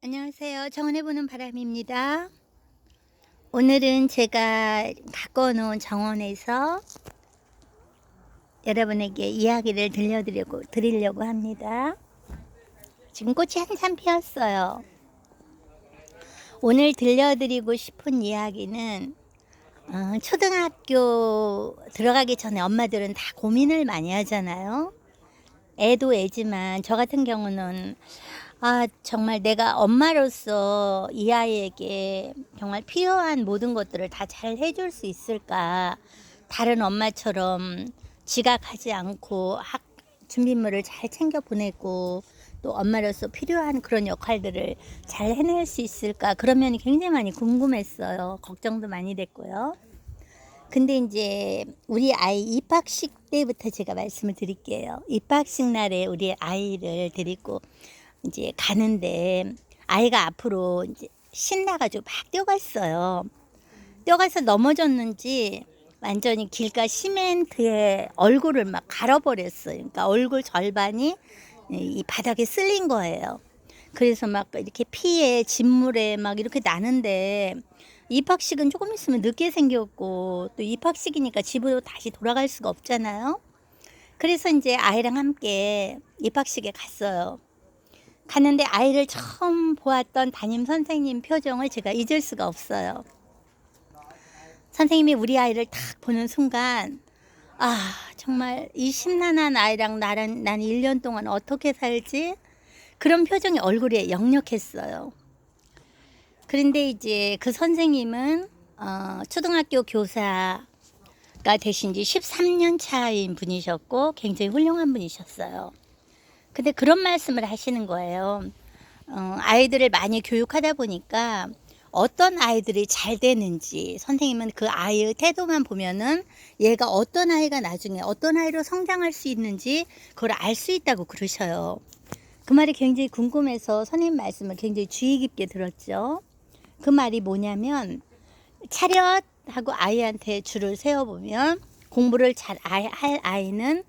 안녕하세요. 정원해 보는 바람입니다. 오늘은 제가 갖고 놓은 정원에서 여러분에게 이야기를 드리려고 합니다. 지금 꽃이 한참 피었어요. 오늘 들려드리고 싶은 이야기는 초등학교 들어가기 전에 엄마들은 다 고민을 많이 하잖아요. 애도 애지만 저 같은 경우는 정말 내가 엄마로서 이 아이에게 정말 필요한 모든 것들을 다 잘 해줄 수 있을까. 다른 엄마처럼 지각하지 않고 준비물을 잘 챙겨 보내고 또 엄마로서 필요한 그런 역할들을 잘 해낼 수 있을까. 그런 면이 굉장히 많이 궁금했어요. 걱정도 많이 됐고요. 근데 이제 우리 아이 입학식 때부터 제가 말씀을 드릴게요. 입학식 날에 우리 아이를 데리고 이제 가는데 아이가 앞으로 이제 신나가지고 막 뛰어갔어요. 뛰어가서 넘어졌는지 완전히 길가 시멘트에 얼굴을 막 갈아버렸어요. 그러니까 얼굴 절반이 이 바닥에 쓸린 거예요. 그래서 막 이렇게 피에 진물에 막 이렇게 나는데 입학식은 조금 있으면 늦게 생겼고 또 입학식이니까 집으로 다시 돌아갈 수가 없잖아요. 그래서 이제 아이랑 함께 입학식에 갔어요. 갔는데 아이를 처음 보았던 담임 선생님 표정을 제가 잊을 수가 없어요. 선생님이 우리 아이를 딱 보는 순간 정말 이 심란한 아이랑 난 1년 동안 어떻게 살지? 그런 표정이 얼굴에 역력했어요. 그런데 이제 그 선생님은 초등학교 교사가 되신 지 13년 차인 분이셨고 굉장히 훌륭한 분이셨어요. 근데 그런 말씀을 하시는 거예요. 아이들을 많이 교육하다 보니까 어떤 아이들이 잘 되는지 선생님은 그 아이의 태도만 보면은 얘가 어떤 아이가 나중에 어떤 아이로 성장할 수 있는지 그걸 알 수 있다고 그러셔요. 그 말이 굉장히 궁금해서 선생님 말씀을 굉장히 주의 깊게 들었죠. 그 말이 뭐냐면 차렷 하고 아이한테 줄을 세워보면 공부를 잘 할 아이는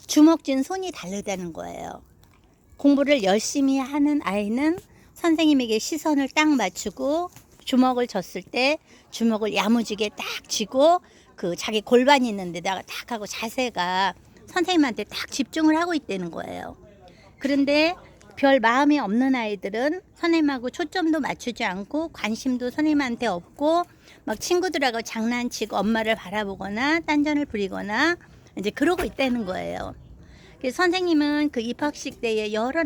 주먹 쥔 손이 다르다는 거예요. 공부를 열심히 하는 아이는 선생님에게 시선을 딱 맞추고 주먹을 줬을 때 주먹을 야무지게 딱 쥐고 그 자기 골반이 있는 데다가 딱 하고 자세가 선생님한테 딱 집중을 하고 있다는 거예요. 그런데 별 마음이 없는 아이들은 선생님하고 초점도 맞추지 않고 관심도 선생님한테 없고 막 친구들하고 장난치고 엄마를 바라보거나 딴전을 부리거나 이제 그러고 있다는 거예요. 그래서 선생님은 그 입학식 때에 여러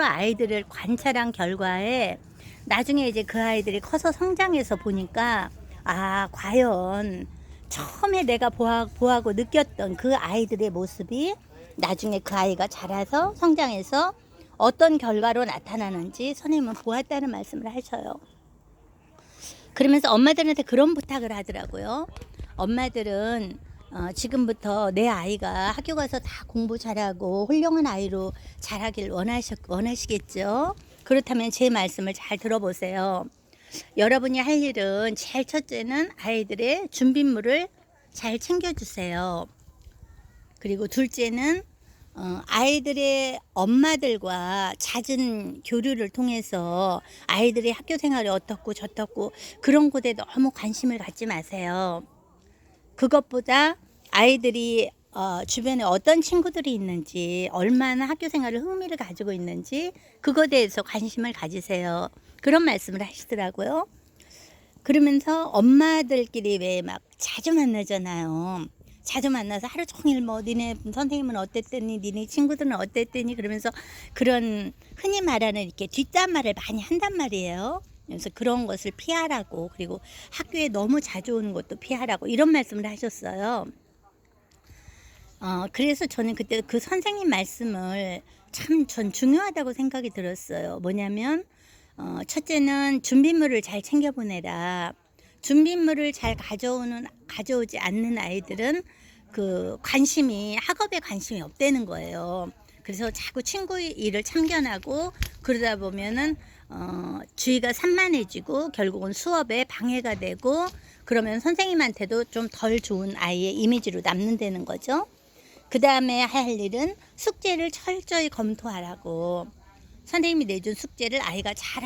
아이들을 관찰한 결과에 나중에 이제 그 아이들이 커서 성장해서 보니까 과연 처음에 내가 보하고 느꼈던 그 아이들의 모습이 나중에 그 아이가 자라서 성장해서 어떤 결과로 나타나는지 선생님은 보았다는 말씀을 하셔요. 그러면서 엄마들한테 그런 부탁을 하더라고요. 엄마들은 지금부터 내 아이가 학교 가서 다 공부 잘하고 훌륭한 아이로 자라길 원하시겠죠? 그렇다면 제 말씀을 잘 들어보세요. 여러분이 할 일은 제일 첫째는 아이들의 준비물을 잘 챙겨주세요. 그리고 둘째는 아이들의 엄마들과 잦은 교류를 통해서 아이들의 학교 생활이 어떻고 저떻고 그런 곳에 너무 관심을 갖지 마세요. 그것보다 아이들이 주변에 어떤 친구들이 있는지 얼마나 학교 생활을 흥미를 가지고 있는지 그거에 대해서 관심을 가지세요. 그런 말씀을 하시더라고요. 그러면서 엄마들끼리 왜 막 자주 만나잖아요. 자주 만나서 하루 종일 뭐 니네 선생님은 어땠더니 니네 친구들은 어땠더니 그러면서 그런 흔히 말하는 이렇게 뒷담화를 많이 한단 말이에요. 그래서 그런 것을 피하라고 그리고 학교에 너무 자주 오는 것도 피하라고 이런 말씀을 하셨어요. 그래서 저는 그때 그 선생님 말씀을 참 전 중요하다고 생각이 들었어요. 뭐냐면 첫째는 준비물을 잘 챙겨보내라. 준비물을 잘 가져오지 않는 아이들은 그 학업에 관심이 없다는 거예요. 그래서 자꾸 친구 일을 참견하고 그러다 보면은 주의가 산만해지고 결국은 수업에 방해가 되고 그러면 선생님한테도 좀 덜 좋은 아이의 이미지로 남는다는 거죠. 그 다음에 할 일은 숙제를 철저히 검토하라고. 선생님이 내준 숙제를 아이가 잘